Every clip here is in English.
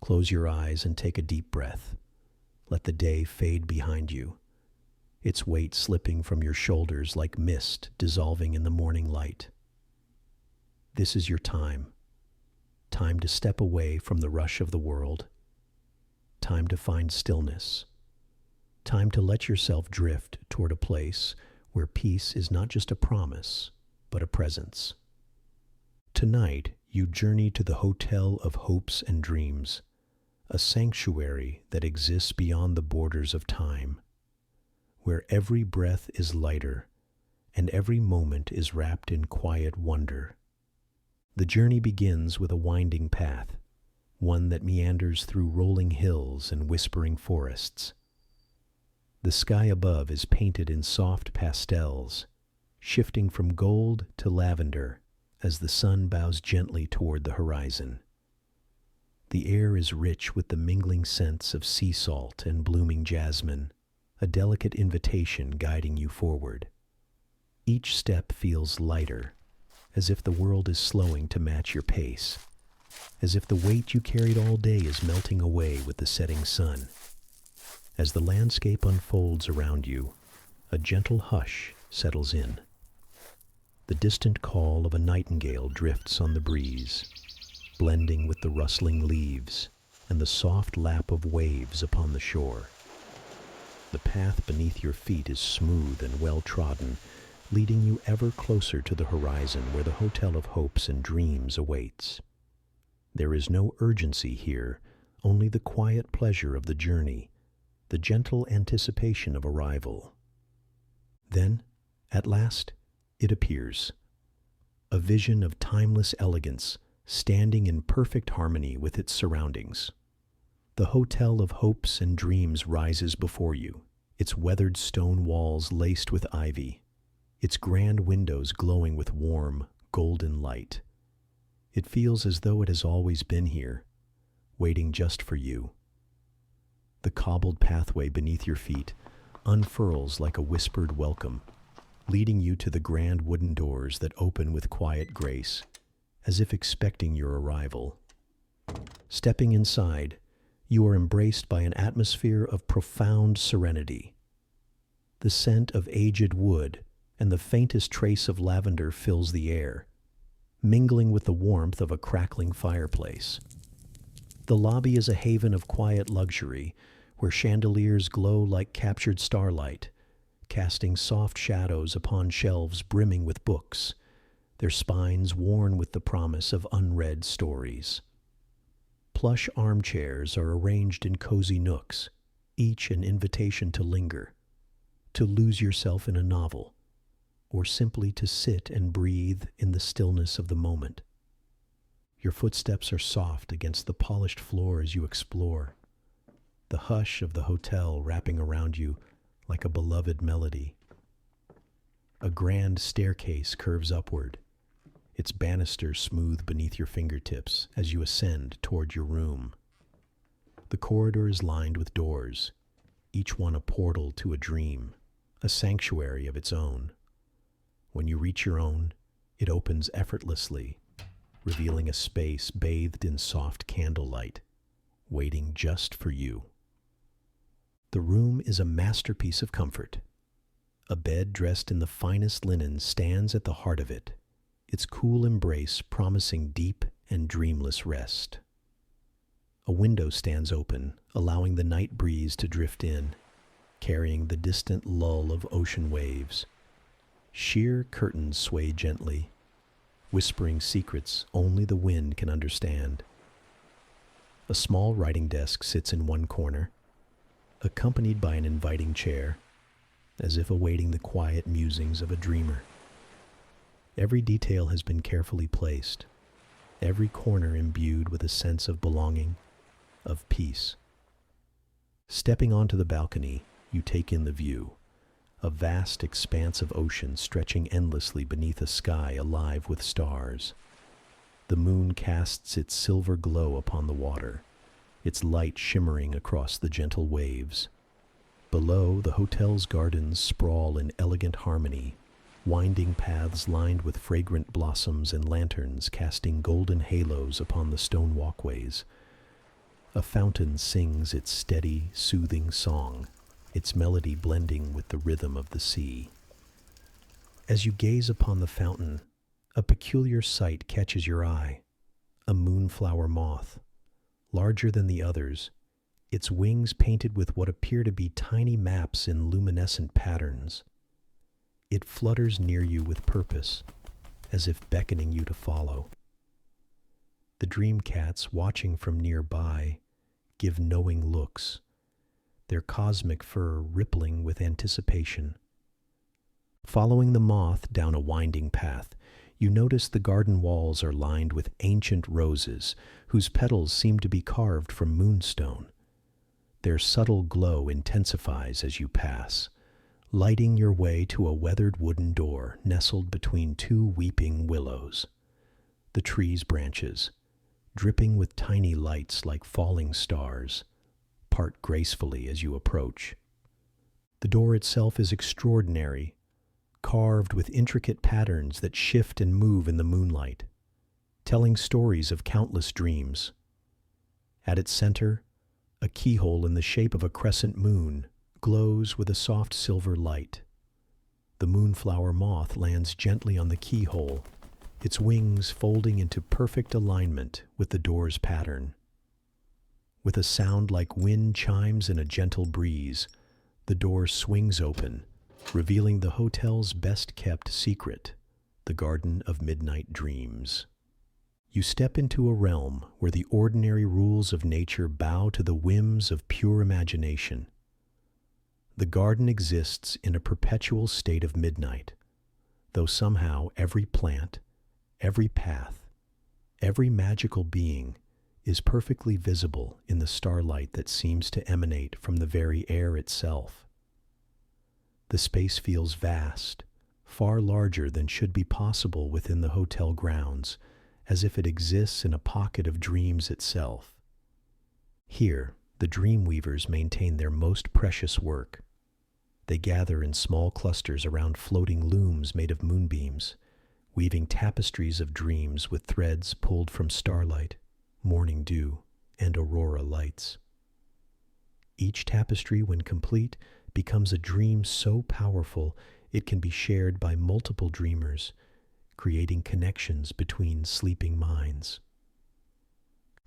Close your eyes and take a deep breath. Let the day fade behind you, its weight slipping from your shoulders like mist dissolving in the morning light. This is your time. Time to step away from the rush of the world. Time to find stillness. Time to let yourself drift toward a place where peace is not just a promise, but a presence. Tonight, you journey to the Hotel of Hopes and Dreams, a sanctuary that exists beyond the borders of time, where every breath is lighter and every moment is wrapped in quiet wonder. The journey begins with a winding path, one that meanders through rolling hills and whispering forests. The sky above is painted in soft pastels, shifting from gold to lavender as the sun bows gently toward the horizon. The air is rich with the mingling scents of sea salt and blooming jasmine, a delicate invitation guiding you forward. Each step feels lighter, as if the world is slowing to match your pace, as if the weight you carried all day is melting away with the setting sun. As the landscape unfolds around you, a gentle hush settles in. The distant call of a nightingale drifts on the breeze, blending with the rustling leaves and the soft lap of waves upon the shore. The path beneath your feet is smooth and well-trodden, leading you ever closer to the horizon where the Hotel of Hopes and Dreams awaits. There is no urgency here, only the quiet pleasure of the journey, the gentle anticipation of arrival. Then, at last, it appears. A vision of timeless elegance, standing in perfect harmony with its surroundings. The Hotel of Hopes and Dreams rises before you, its weathered stone walls laced with ivy, its grand windows glowing with warm, golden light. It feels as though it has always been here, waiting just for you. The cobbled pathway beneath your feet unfurls like a whispered welcome, leading you to the grand wooden doors that open with quiet grace, as if expecting your arrival. Stepping inside, you are embraced by an atmosphere of profound serenity. The scent of aged wood and the faintest trace of lavender fills the air, mingling with the warmth of a crackling fireplace. The lobby is a haven of quiet luxury, where chandeliers glow like captured starlight, casting soft shadows upon shelves brimming with books, their spines worn with the promise of unread stories. Plush armchairs are arranged in cozy nooks, each an invitation to linger, to lose yourself in a novel, or simply to sit and breathe in the stillness of the moment. Your footsteps are soft against the polished floor as you explore, the hush of the hotel wrapping around you like a beloved melody. A grand staircase curves upward, its banisters smooth beneath your fingertips as you ascend toward your room. The corridor is lined with doors, each one a portal to a dream, a sanctuary of its own. When you reach your own, it opens effortlessly, revealing a space bathed in soft candlelight, waiting just for you. The room is a masterpiece of comfort. A bed dressed in the finest linen stands at the heart of it, its cool embrace promising deep and dreamless rest. A window stands open, allowing the night breeze to drift in, carrying the distant lull of ocean waves. Sheer curtains sway gently, whispering secrets only the wind can understand. A small writing desk sits in one corner, accompanied by an inviting chair, as if awaiting the quiet musings of a dreamer. Every detail has been carefully placed, every corner imbued with a sense of belonging, of peace. Stepping onto the balcony, you take in the view, a vast expanse of ocean stretching endlessly beneath a sky alive with stars. The moon casts its silver glow upon the water, its light shimmering across the gentle waves. Below, the hotel's gardens sprawl in elegant harmony, winding paths lined with fragrant blossoms and lanterns casting golden halos upon the stone walkways. A A fountain sings its steady, soothing song, its melody blending with the rhythm of the sea. As you gaze upon the fountain, a peculiar sight catches your eye. A moonflower moth, larger than the others, its wings painted with what appear to be tiny maps in luminescent patterns. It flutters near you with purpose, as if beckoning you to follow. The dream cats watching from nearby give knowing looks, their cosmic fur rippling with anticipation. Following the moth down a winding path, you notice the garden walls are lined with ancient roses whose petals seem to be carved from moonstone. Their subtle glow intensifies as you pass, lighting your way to a weathered wooden door nestled between two weeping willows. The tree's branches, dripping with tiny lights like falling stars, part gracefully as you approach. The door itself is extraordinary, carved with intricate patterns that shift and move in the moonlight, telling stories of countless dreams. At its center, a keyhole in the shape of a crescent moon glows with a soft silver light. The moonflower moth lands gently on the keyhole, its wings folding into perfect alignment with the door's pattern. With a sound like wind chimes in a gentle breeze, the door swings open, revealing the hotel's best-kept secret, the Garden of Midnight Dreams. You step into a realm where the ordinary rules of nature bow to the whims of pure imagination. The garden exists in a perpetual state of midnight, though somehow every plant, every path, every magical being is perfectly visible in the starlight that seems to emanate from the very air itself. The space feels vast, far larger than should be possible within the hotel grounds, as if it exists in a pocket of dreams itself. Here, the dream weavers maintain their most precious work. They gather in small clusters around floating looms made of moonbeams, weaving tapestries of dreams with threads pulled from starlight, morning dew, and aurora lights. Each tapestry, when complete, becomes a dream so powerful it can be shared by multiple dreamers, creating connections between sleeping minds.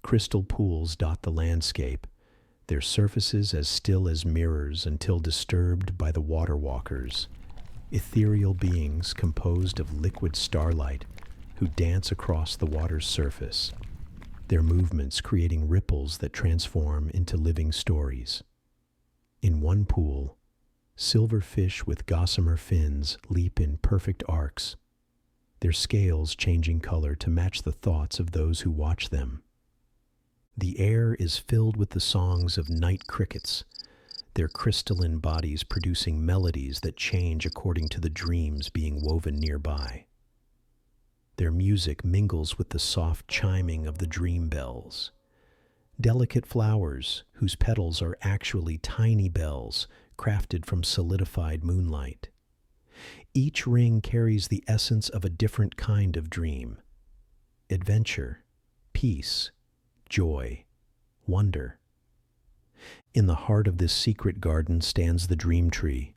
Crystal pools dot the landscape, their surfaces as still as mirrors until disturbed by the water walkers, ethereal beings composed of liquid starlight who dance across the water's surface, their movements creating ripples that transform into living stories. In one pool, silver fish with gossamer fins leap in perfect arcs, their scales changing color to match the thoughts of those who watch them. The air is filled with the songs of night crickets, their crystalline bodies producing melodies that change according to the dreams being woven nearby. Their music mingles with the soft chiming of the dream bells, delicate flowers whose petals are actually tiny bells crafted from solidified moonlight. Each ring carries the essence of a different kind of dream: adventure, peace, joy, wonder. In the heart of this secret garden stands the dream tree,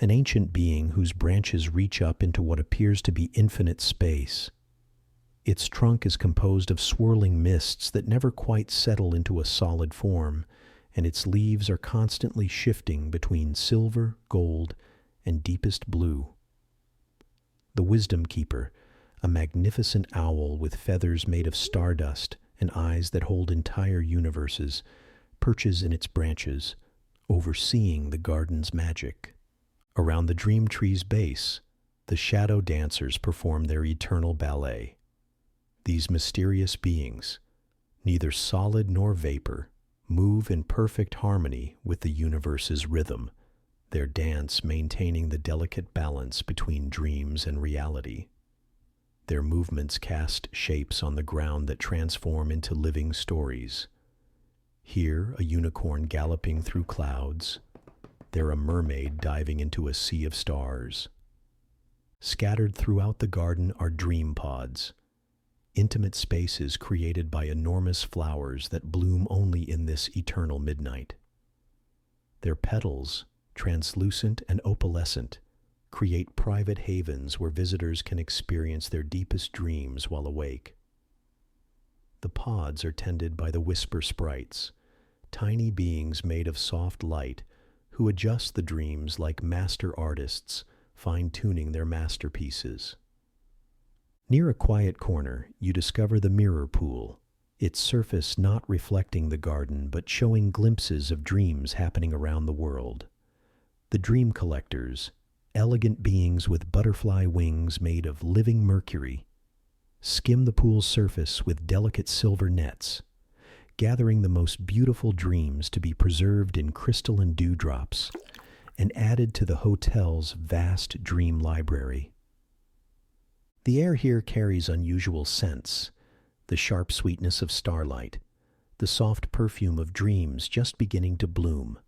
an ancient being whose branches reach up into what appears to be infinite space. Its trunk is composed of swirling mists that never quite settle into a solid form, and its leaves are constantly shifting between silver, gold, and deepest blue. The Wisdom Keeper, a magnificent owl with feathers made of stardust and eyes that hold entire universes, perches in its branches, overseeing the garden's magic. Around the dream tree's base, the shadow dancers perform their eternal ballet. These mysterious beings, neither solid nor vapor, move in perfect harmony with the universe's rhythm, their dance maintaining the delicate balance between dreams and reality. Their movements cast shapes on the ground that transform into living stories. Here, a unicorn galloping through clouds, there a mermaid diving into a sea of stars. Scattered throughout the garden are dream pods, intimate spaces created by enormous flowers that bloom only in this eternal midnight. Their petals, translucent and opalescent, create private havens where visitors can experience their deepest dreams while awake. The pods are tended by the whisper sprites, tiny beings made of soft light who adjust the dreams like master artists, fine-tuning their masterpieces. Near a quiet corner, you discover the mirror pool, its surface not reflecting the garden but showing glimpses of dreams happening around the world. The dream collectors, elegant beings with butterfly wings made of living mercury, skim the pool's surface with delicate silver nets, gathering the most beautiful dreams to be preserved in crystalline dewdrops and added to the hotel's vast dream library. The air here carries unusual scents, the sharp sweetness of starlight, the soft perfume of dreams just beginning to bloom,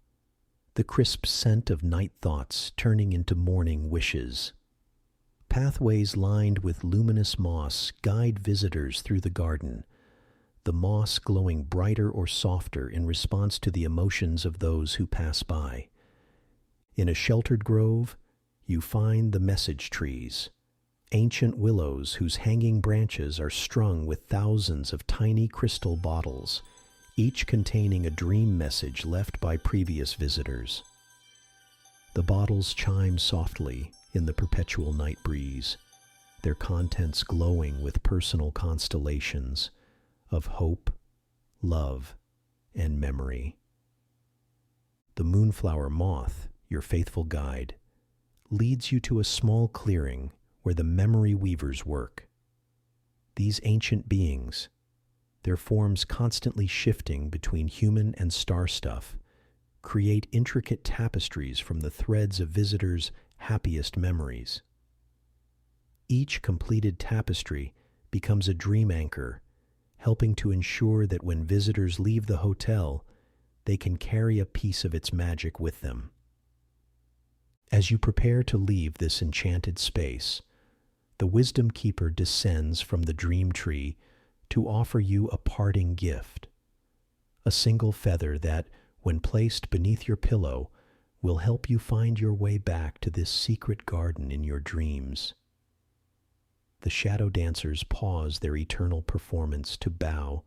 the crisp scent of night thoughts turning into morning wishes. Pathways lined with luminous moss guide visitors through the garden, the moss glowing brighter or softer in response to the emotions of those who pass by. In a sheltered grove, you find the message trees, ancient willows whose hanging branches are strung with thousands of tiny crystal bottles, each containing a dream message left by previous visitors. The bottles chime softly in the perpetual night breeze, their contents glowing with personal constellations of hope, love, and memory. The moonflower moth, your faithful guide, leads you to a small clearing where the memory weavers work. These ancient beings, their forms constantly shifting between human and star stuff, create intricate tapestries from the threads of visitors' happiest memories. Each completed tapestry becomes a dream anchor, helping to ensure that when visitors leave the hotel, they can carry a piece of its magic with them. As you prepare to leave this enchanted space, the wisdom keeper descends from the dream tree to offer you a parting gift, a single feather that, when placed beneath your pillow, will help you find your way back to this secret garden in your dreams. The shadow dancers pause their eternal performance to bow,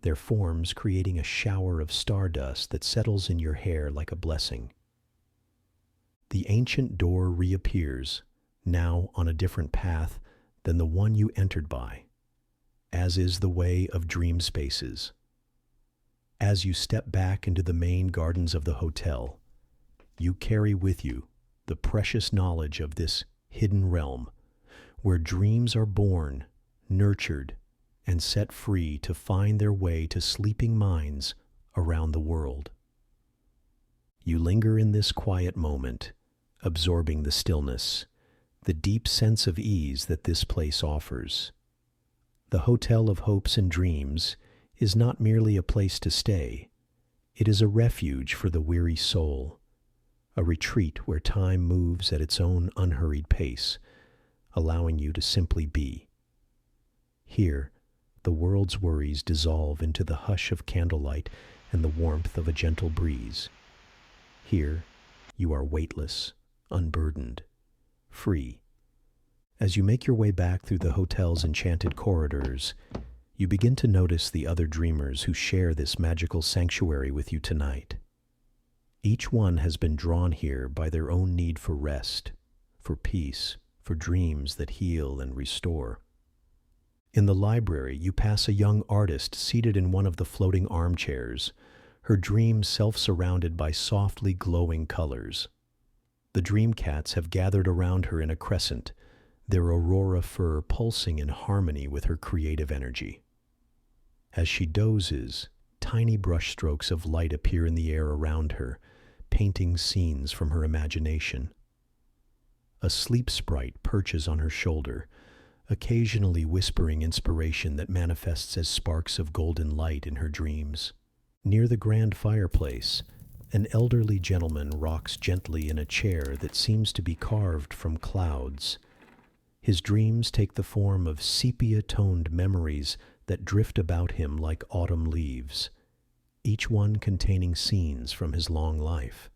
their forms creating a shower of stardust that settles in your hair like a blessing. The ancient door reappears, now on a different path than the one you entered by, as is the way of dream spaces. As you step back into the main gardens of the hotel, you carry with you the precious knowledge of this hidden realm, where dreams are born, nurtured, and set free to find their way to sleeping minds around the world. You linger in this quiet moment, absorbing the stillness, the deep sense of ease that this place offers. The Hotel of Hopes and Dreams is not merely a place to stay. It is a refuge for the weary soul, a retreat where time moves at its own unhurried pace, allowing you to simply be. Here, the world's worries dissolve into the hush of candlelight and the warmth of a gentle breeze. Here, you are weightless, unburdened, free. As you make your way back through the hotel's enchanted corridors, you begin to notice the other dreamers who share this magical sanctuary with you tonight. Each one has been drawn here by their own need for rest, for peace, for dreams that heal and restore. In the library, you pass a young artist seated in one of the floating armchairs, her dreams self-surrounded by softly glowing colors. The dream cats have gathered around her in a crescent, their aurora fur pulsing in harmony with her creative energy. As she dozes, tiny brushstrokes of light appear in the air around her, painting scenes from her imagination. A sleep sprite perches on her shoulder, occasionally whispering inspiration that manifests as sparks of golden light in her dreams. Near the grand fireplace, an elderly gentleman rocks gently in a chair that seems to be carved from clouds. His dreams take the form of sepia-toned memories that drift about him like autumn leaves, each one containing scenes from his long life.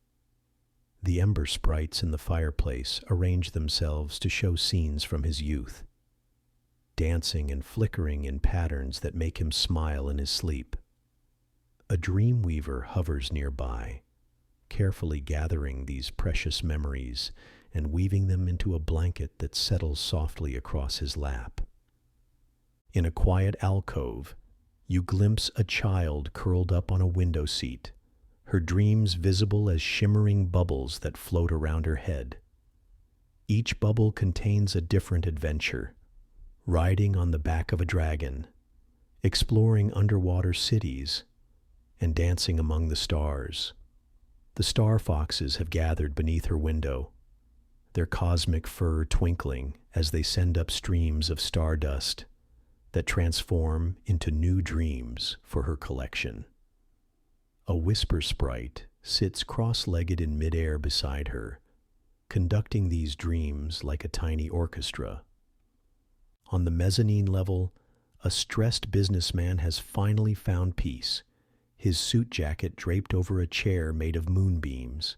The ember sprites in the fireplace arrange themselves to show scenes from his youth, dancing and flickering in patterns that make him smile in his sleep. A dream weaver hovers nearby, carefully gathering these precious memories and weaving them into a blanket that settles softly across his lap. In a quiet alcove, you glimpse a child curled up on a window seat, her dreams visible as shimmering bubbles that float around her head. Each bubble contains a different adventure: riding on the back of a dragon, exploring underwater cities, and dancing among the stars. The star foxes have gathered beneath her window, their cosmic fur twinkling as they send up streams of stardust that transform into new dreams for her collection. A whisper sprite sits cross-legged in midair beside her, conducting these dreams like a tiny orchestra. On the mezzanine level, a stressed businessman has finally found peace, his suit jacket draped over a chair made of moonbeams.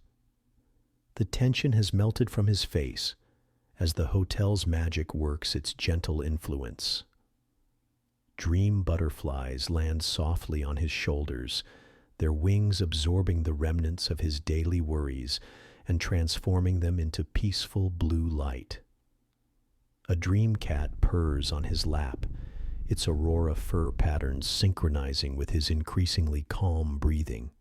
The tension has melted from his face as the hotel's magic works its gentle influence. Dream butterflies land softly on his shoulders, their wings absorbing the remnants of his daily worries and transforming them into peaceful blue light. A dream cat purrs on his lap, its aurora fur patterns synchronizing with his increasingly calm breathing.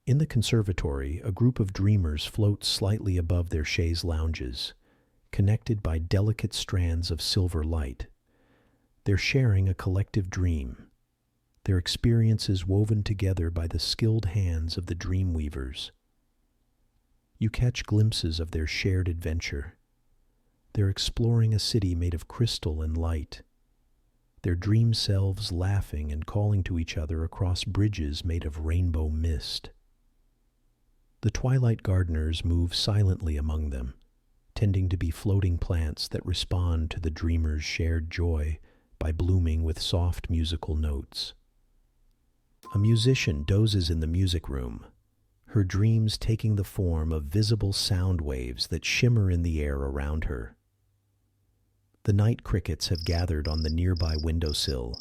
In the conservatory, a group of dreamers floats slightly above their chaise lounges, connected by delicate strands of silver light. They're sharing a collective dream, their experiences woven together by the skilled hands of the dream weavers. You catch glimpses of their shared adventure. They're exploring a city made of crystal and light, their dream selves laughing and calling to each other across bridges made of rainbow mist. The twilight gardeners move silently among them, tending to be floating plants that respond to the dreamers' shared joy by blooming with soft musical notes. A musician dozes in the music room, her dreams taking the form of visible sound waves that shimmer in the air around her. The night crickets have gathered on the nearby windowsill,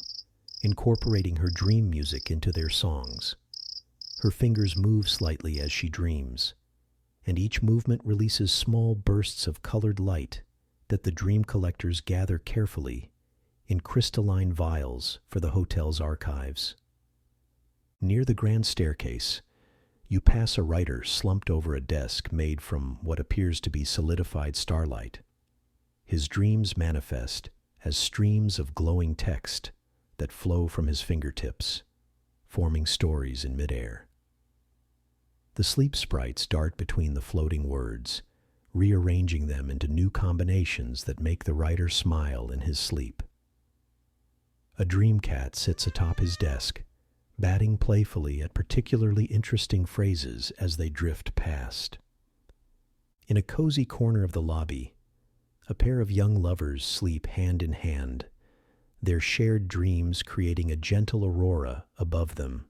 incorporating her dream music into their songs. Her fingers move slightly as she dreams, and each movement releases small bursts of colored light that the dream collectors gather carefully in crystalline vials for the hotel's archives. Near the grand staircase, you pass a writer slumped over a desk made from what appears to be solidified starlight. His dreams manifest as streams of glowing text that flow from his fingertips, forming stories in midair. The sleep sprites dart between the floating words, rearranging them into new combinations that make the writer smile in his sleep. A dream cat sits atop his desk, batting playfully at particularly interesting phrases as they drift past. In a cozy corner of the lobby, a pair of young lovers sleep hand in hand, their shared dreams creating a gentle aurora above them.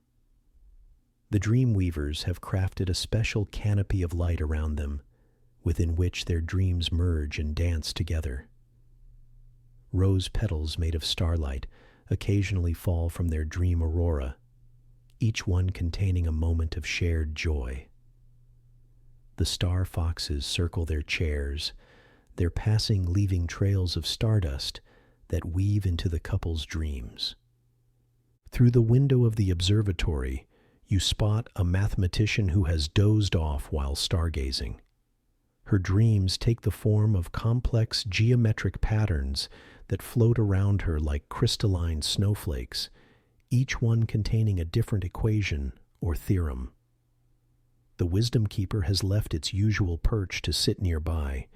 The dream weavers have crafted a special canopy of light around them, within which their dreams merge and dance together. Rose petals made of starlight occasionally fall from their dream aurora, each one containing a moment of shared joy. The star foxes circle their chairs, their passing leaving trails of stardust that weave into the couple's dreams. Through the window of the observatory, you spot a mathematician who has dozed off while stargazing. Her dreams take the form of complex geometric patterns that float around her like crystalline snowflakes, each one containing a different equation or theorem. The wisdom keeper has left its usual perch to sit nearby,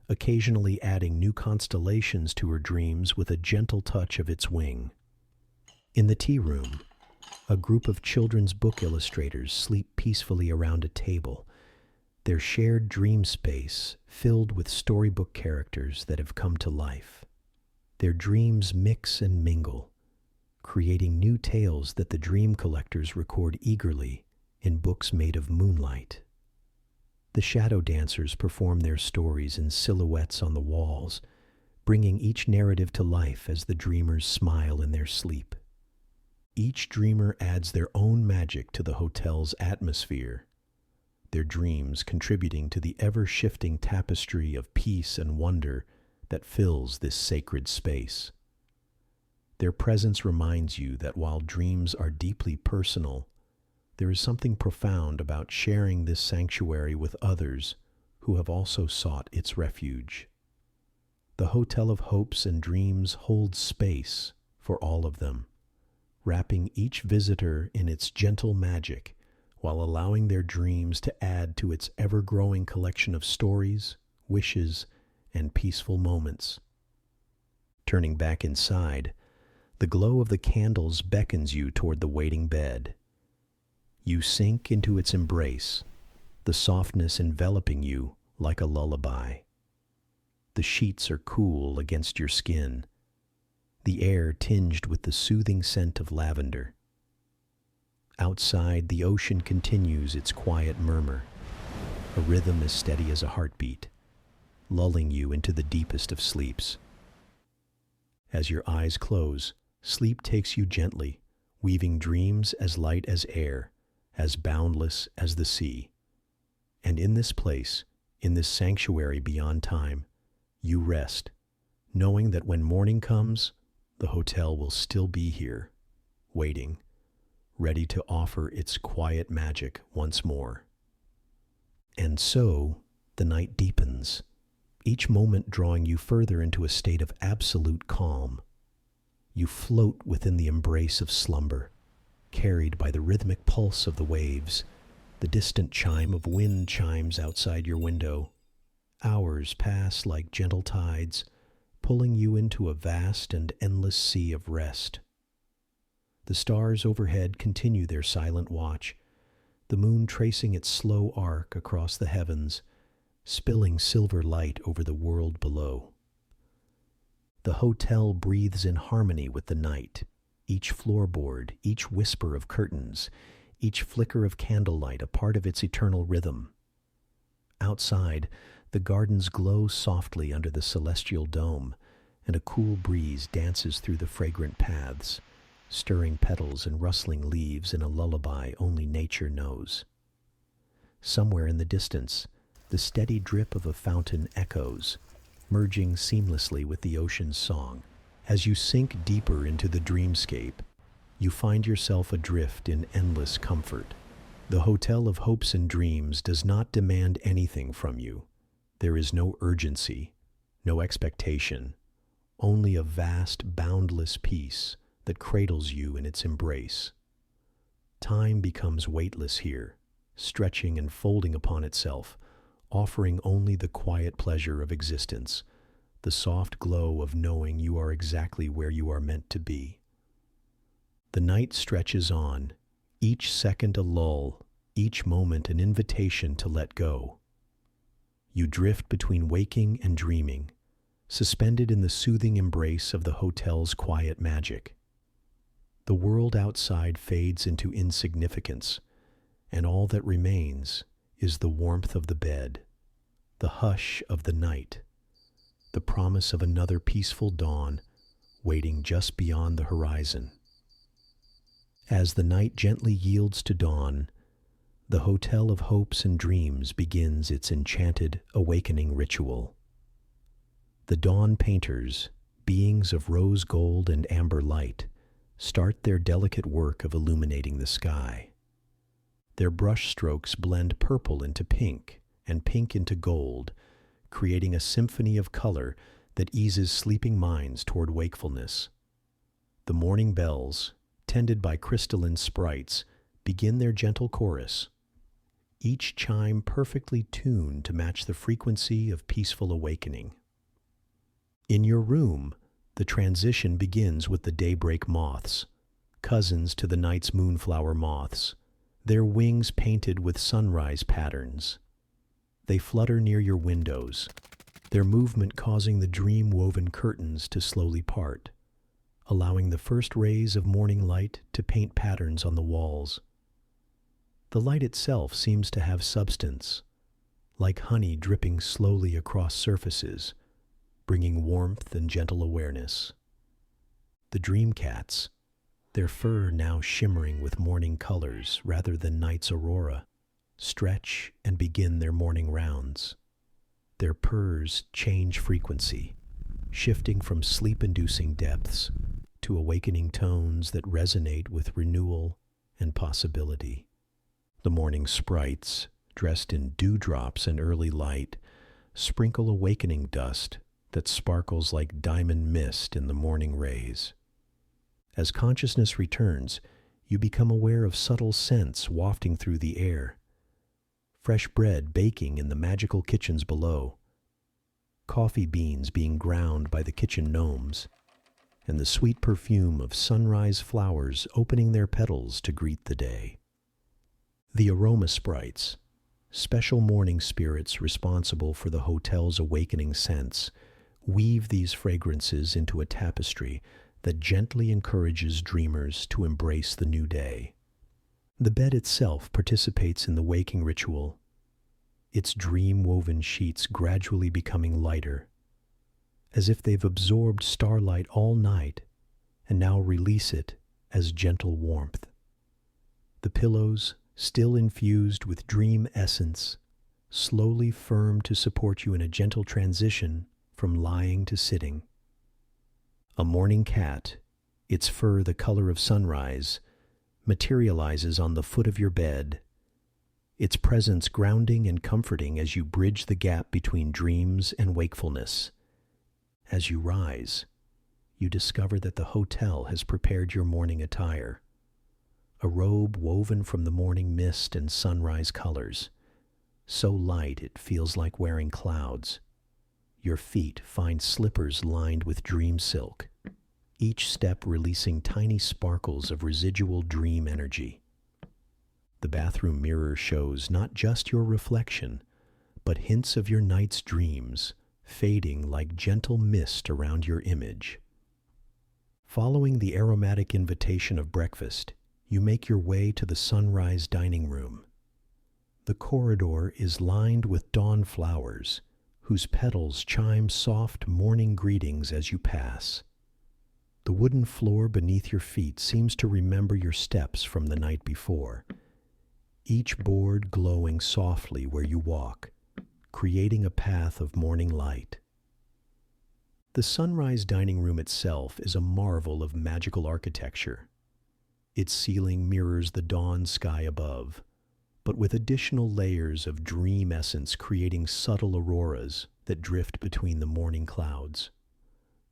occasionally adding new constellations to her dreams with a gentle touch of its wing. In the tea room, a group of children's book illustrators sleep peacefully around a table, their shared dream space filled with storybook characters that have come to life. Their dreams mix and mingle, creating new tales that the dream collectors record eagerly in books made of moonlight. The shadow dancers perform their stories in silhouettes on the walls, bringing each narrative to life as the dreamers smile in their sleep. Each dreamer adds their own magic to the hotel's atmosphere, their dreams contributing to the ever-shifting tapestry of peace and wonder that fills this sacred space. Their presence reminds you that while dreams are deeply personal, there is something profound about sharing this sanctuary with others who have also sought its refuge. The Hotel of Hopes and Dreams holds space for all of them, wrapping each visitor in its gentle magic while allowing their dreams to add to its ever-growing collection of stories, wishes, and peaceful moments. Turning back inside, the glow of the candles beckons you toward the waiting bed. You sink into its embrace, the softness enveloping you like a lullaby. The sheets are cool against your skin, the air tinged with the soothing scent of lavender. Outside, the ocean continues its quiet murmur, a rhythm as steady as a heartbeat, lulling you into the deepest of sleeps. As your eyes close, sleep takes you gently, weaving dreams as light as air, as boundless as the sea. And in this place, in this sanctuary beyond time, you rest, knowing that when morning comes, the hotel will still be here, waiting, ready to offer its quiet magic once more. And so, the night deepens, each moment drawing you further into a state of absolute calm. You float within the embrace of slumber, carried by the rhythmic pulse of the waves, the distant chime of wind chimes outside your window. Hours pass like gentle tides, pulling you into a vast and endless sea of rest. The stars overhead continue their silent watch, the moon tracing its slow arc across the heavens, spilling silver light over the world below. The hotel breathes in harmony with the night, each floorboard, each whisper of curtains, each flicker of candlelight a part of its eternal rhythm. Outside, the gardens glow softly under the celestial dome, and a cool breeze dances through the fragrant paths, stirring petals and rustling leaves in a lullaby only nature knows. Somewhere in the distance, the steady drip of a fountain echoes, merging seamlessly with the ocean's song. As you sink deeper into the dreamscape, you find yourself adrift in endless comfort. The Hotel of Hopes and Dreams does not demand anything from you. There is no urgency, no expectation, only a vast, boundless peace that cradles you in its embrace. Time becomes weightless here, stretching and folding upon itself, offering only the quiet pleasure of existence, the soft glow of knowing you are exactly where you are meant to be. The night stretches on, each second a lull, each moment an invitation to let go. You drift between waking and dreaming, suspended in the soothing embrace of the hotel's quiet magic. The world outside fades into insignificance, and all that remains is the warmth of the bed, the hush of the night, the promise of another peaceful dawn waiting just beyond the horizon. As the night gently yields to dawn, the Hotel of Hopes and Dreams begins its enchanted awakening ritual. The dawn painters, beings of rose gold and amber light, start their delicate work of illuminating the sky. Their brush strokes blend purple into pink and pink into gold, creating a symphony of color that eases sleeping minds toward wakefulness. The morning bells, tended by crystalline sprites, begin their gentle chorus, each chime perfectly tuned to match the frequency of peaceful awakening. In your room, the transition begins with the daybreak moths, cousins to the night's moonflower moths, their wings painted with sunrise patterns. They flutter near your windows, their movement causing the dream-woven curtains to slowly part, allowing the first rays of morning light to paint patterns on the walls. The light itself seems to have substance, like honey dripping slowly across surfaces, bringing warmth and gentle awareness. The dream cats, their fur now shimmering with morning colors rather than night's aurora, stretch and begin their morning rounds. Their purrs change frequency, shifting from sleep-inducing depths to awakening tones that resonate with renewal and possibility. The morning sprites, dressed in dewdrops and early light, sprinkle awakening dust that sparkles like diamond mist in the morning rays. As consciousness returns, you become aware of subtle scents wafting through the air. Fresh bread baking in the magical kitchens below, coffee beans being ground by the kitchen gnomes, and the sweet perfume of sunrise flowers opening their petals to greet the day. The aroma sprites, special morning spirits responsible for the hotel's awakening scents, weave these fragrances into a tapestry that gently encourages dreamers to embrace the new day. The bed itself participates in the waking ritual, its dream-woven sheets gradually becoming lighter, as if they've absorbed starlight all night and now release it as gentle warmth. The pillows, still infused with dream essence, slowly firm to support you in a gentle transition from lying to sitting. A morning cat, its fur the color of sunrise, materializes on the foot of your bed, its presence grounding and comforting as you bridge the gap between dreams and wakefulness. As you rise, you discover that the hotel has prepared your morning attire, a robe woven from the morning mist and sunrise colors, so light it feels like wearing clouds. Your feet find slippers lined with dream silk, each step releasing tiny sparkles of residual dream energy. The bathroom mirror shows not just your reflection, but hints of your night's dreams, fading like gentle mist around your image. Following the aromatic invitation of breakfast, you make your way to the sunrise dining room. The corridor is lined with dawn flowers, whose petals chime soft morning greetings as you pass. The wooden floor beneath your feet seems to remember your steps from the night before, each board glowing softly where you walk, creating a path of morning light. The sunrise dining room itself is a marvel of magical architecture. Its ceiling mirrors the dawn sky above, but with additional layers of dream essence creating subtle auroras that drift between the morning clouds.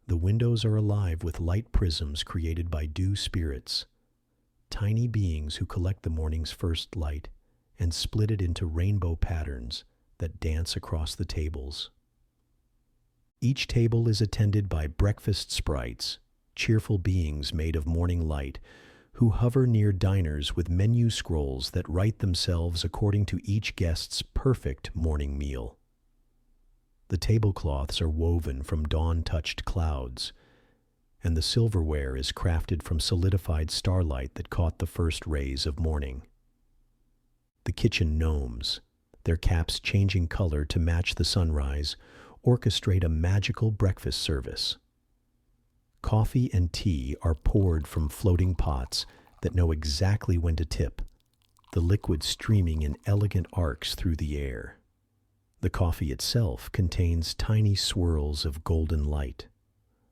The windows are alive with light prisms created by dew spirits, tiny beings who collect the morning's first light and split it into rainbow patterns that dance across the tables. Each table is attended by breakfast sprites, cheerful beings made of morning light, who hover near diners with menu scrolls that write themselves according to each guest's perfect morning meal. The tablecloths are woven from dawn-touched clouds, and the silverware is crafted from solidified starlight that caught the first rays of morning. The kitchen gnomes, their caps changing color to match the sunrise, orchestrate a magical breakfast service. Coffee and tea are poured from floating pots that know exactly when to tip, the liquid streaming in elegant arcs through the air. The coffee itself contains tiny swirls of golden light,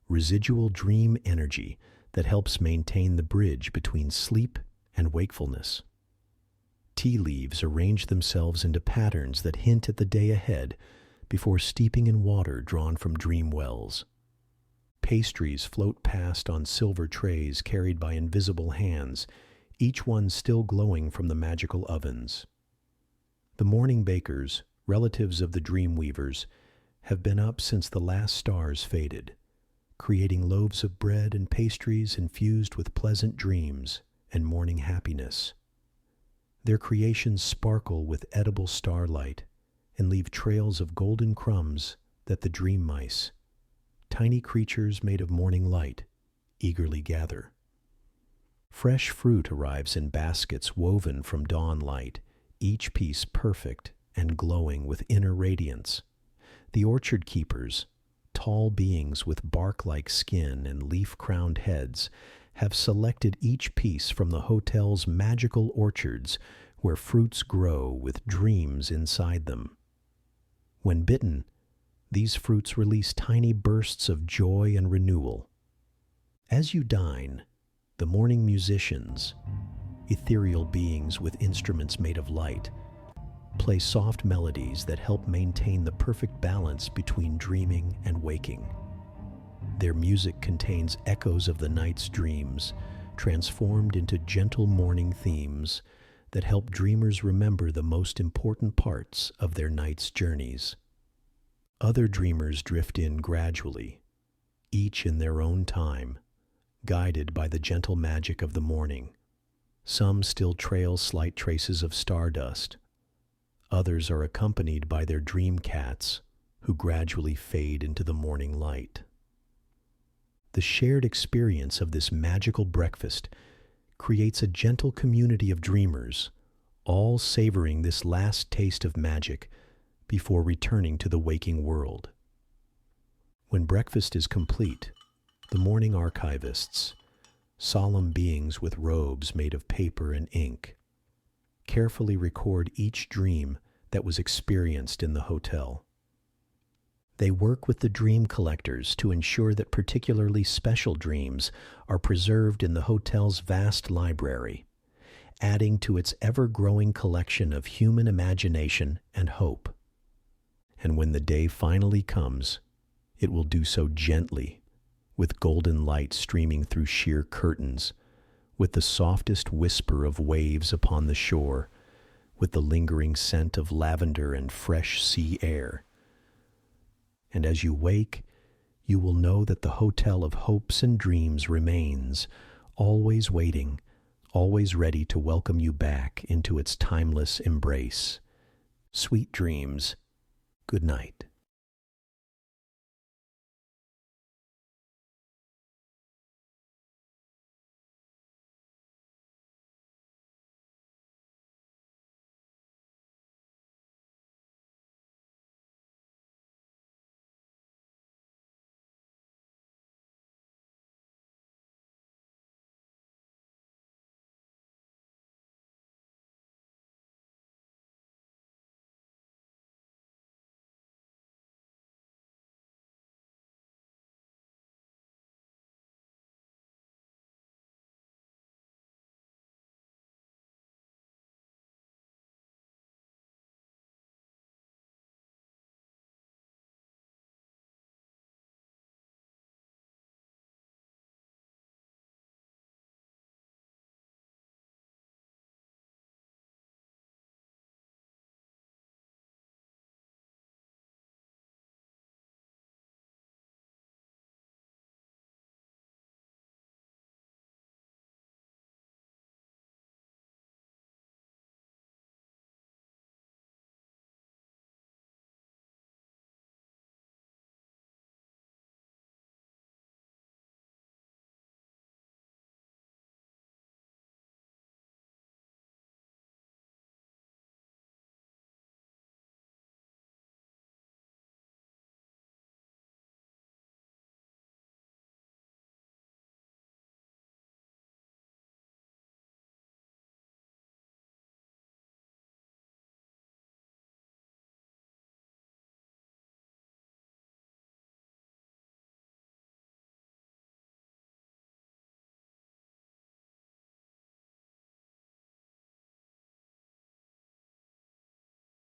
residual dream energy that helps maintain the bridge between sleep and wakefulness. Tea leaves arrange themselves into patterns that hint at the day ahead before steeping in water drawn from dream wells. Pastries float past on silver trays carried by invisible hands, each one still glowing from the magical ovens. The morning bakers, relatives of the dream weavers, have been up since the last stars faded, creating loaves of bread and pastries infused with pleasant dreams and morning happiness. Their creations sparkle with edible starlight and leave trails of golden crumbs that the dream mice, tiny creatures made of morning light, eagerly gather. Fresh fruit arrives in baskets woven from dawn light, each piece perfect and glowing with inner radiance. The orchard keepers, tall beings with bark-like skin and leaf-crowned heads, have selected each piece from the hotel's magical orchards where fruits grow with dreams inside them. When bitten, these fruits release tiny bursts of joy and renewal. As you dine, the morning musicians, ethereal beings with instruments made of light, play soft melodies that help maintain the perfect balance between dreaming and waking. Their music contains echoes of the night's dreams, transformed into gentle morning themes that help dreamers remember the most important parts of their night's journeys. Other dreamers drift in gradually, each in their own time, guided by the gentle magic of the morning. Some still trail slight traces of stardust. Others are accompanied by their dream cats, who gradually fade into the morning light. The shared experience of this magical breakfast creates a gentle community of dreamers, all savoring this last taste of magic before returning to the waking world. When breakfast is complete, the morning archivists, solemn beings with robes made of paper and ink, carefully record each dream that was experienced in the hotel. They work with the dream collectors to ensure that particularly special dreams are preserved in the hotel's vast library, adding to its ever-growing collection of human imagination and hope. And when the day finally comes, it will do so gently, with golden light streaming through sheer curtains, with the softest whisper of waves upon the shore, with the lingering scent of lavender and fresh sea air. And as you wake, you will know that the hotel of hopes and dreams remains, always waiting, always ready to welcome you back into its timeless embrace. Sweet dreams. Good night.